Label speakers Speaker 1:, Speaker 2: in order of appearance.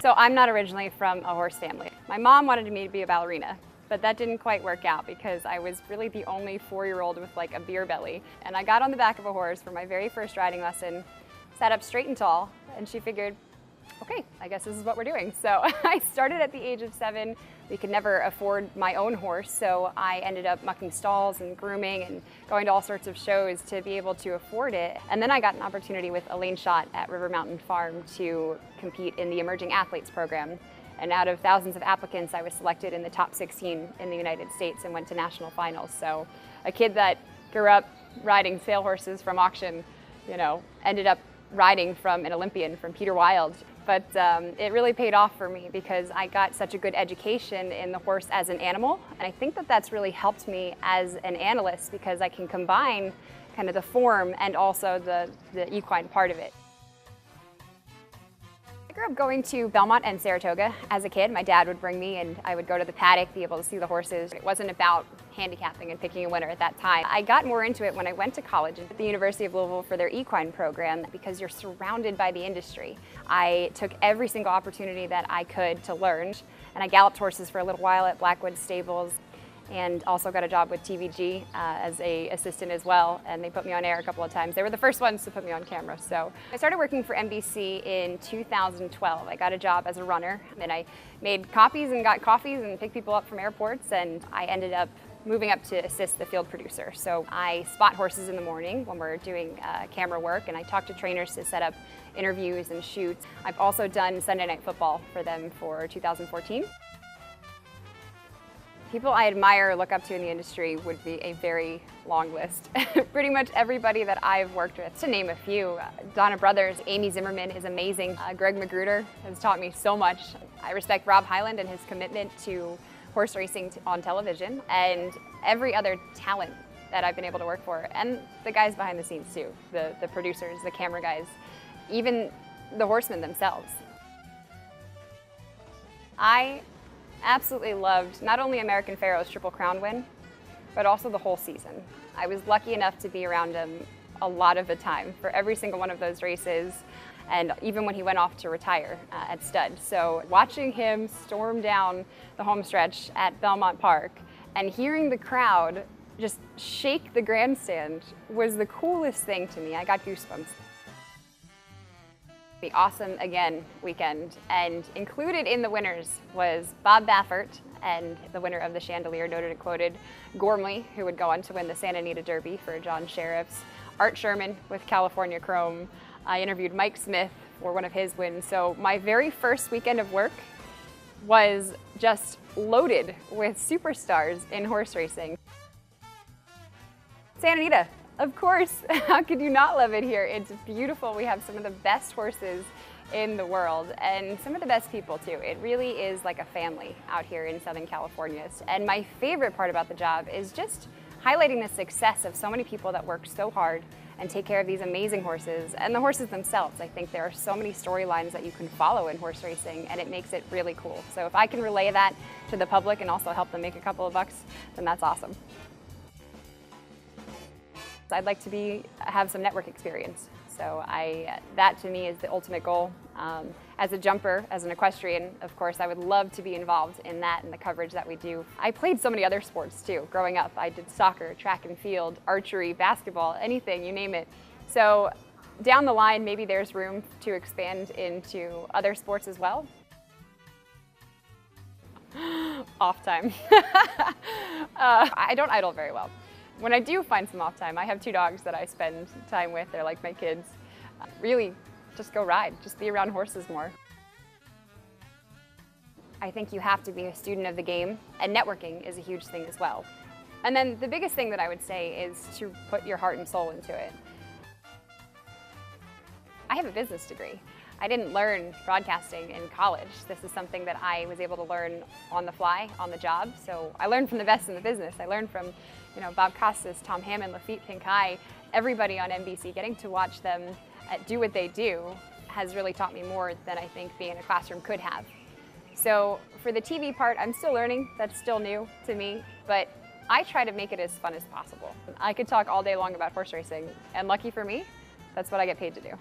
Speaker 1: So I'm not originally from a horse family. My mom wanted me to be a ballerina, but that didn't quite work out because I was really the only 4-year-old with like a beer belly. And I got on the back of a horse for my very first riding lesson, sat up straight and tall, and she figured, okay, I guess this is what we're doing. So I started at the age of 7. We could never afford my own horse, so I ended up mucking stalls and grooming and going to all sorts of shows to be able to afford it. And then I got an opportunity with Elaine Schott at River Mountain Farm to compete in the Emerging Athletes program. And out of thousands of applicants, I was selected in the top 16 in the United States and went to national finals. So a kid that grew up riding sale horses from auction, you know, ended up riding from an Olympian, from Peter Wild. But it really paid off for me because I got such a good education in the horse as an animal. And I think that that's really helped me as an analyst because I can combine kind of the form and also the equine part of it. I grew up going to Belmont and Saratoga as a kid. My dad would bring me and I would go to the paddock, be able to see the horses. It wasn't about handicapping and picking a winner at that time. I got more into it when I went to college at the University of Louisville for their equine program because you're surrounded by the industry. I took every single opportunity that I could to learn, and I galloped horses for a little while at Blackwood Stables and also got a job with TVG as an assistant as well, and they put me on air a couple of times. They were the first ones to put me on camera. So I started working for NBC in 2012. I got a job as a runner, and I made copies and got coffees and picked people up from airports, and I ended up moving up to assist the field producer. So I spot horses in the morning when we're doing camera work, and I talk to trainers to set up interviews and shoots. I've also done Sunday Night Football for them for 2014. People I admire or look up to in the industry would be a very long list. Pretty much everybody that I've worked with, to name a few. Donna Brothers, Amy Zimmerman is amazing. Greg Magruder has taught me so much. I respect Rob Hyland and his commitment to horse racing on television, and every other talent that I've been able to work for, and the guys behind the scenes too, the producers, the camera guys, even the horsemen themselves. I absolutely loved not only American Pharoah's Triple Crown win, but also the whole season. I was lucky enough to be around him a lot of the time for every single one of those races, and even when he went off to retire at stud. So watching him storm down the home stretch at Belmont Park and hearing the crowd just shake the grandstand was the coolest thing to me. I got goosebumps. The Awesome Again weekend, and included in the winners was Bob Baffert and the winner of the Chandelier, noted and quoted, Gormley, who would go on to win the Santa Anita Derby for John Sheriffs, Art Sherman with California Chrome. I interviewed Mike Smith for one of his wins. So my very first weekend of work was just loaded with superstars in horse racing. Santa Anita. Of course, how could you not love it here? It's beautiful. We have some of the best horses in the world and some of the best people too. It really is like a family out here in Southern California. And my favorite part about the job is just highlighting the success of so many people that work so hard and take care of these amazing horses and the horses themselves. I think there are so many storylines that you can follow in horse racing, and it makes it really cool. So if I can relay that to the public and also help them make a couple of bucks, then that's awesome. I'd like to have some network experience. So that to me is the ultimate goal. As a jumper, as an equestrian, of course, I would love to be involved in that and the coverage that we do. I played so many other sports too. Growing up, I did soccer, track and field, archery, basketball, anything, you name it. So down the line, maybe there's room to expand into other sports as well. Off time. I don't idle very well. When I do find some off time, I have 2 dogs that I spend time with. They're like my kids. Really, just go ride. Just be around horses more. I think you have to be a student of the game, and networking is a huge thing as well. And then the biggest thing that I would say is to put your heart and soul into it. I have a business degree. I didn't learn broadcasting in college. This is something that I was able to learn on the fly, on the job. So I learned from the best in the business. I learned from, Bob Costas, Tom Hammond, Lafitte Pincay, everybody on NBC. Getting to watch them do what they do has really taught me more than I think being in a classroom could have. So for the TV part, I'm still learning. That's still new to me, but I try to make it as fun as possible. I could talk all day long about horse racing, and lucky for me, that's what I get paid to do.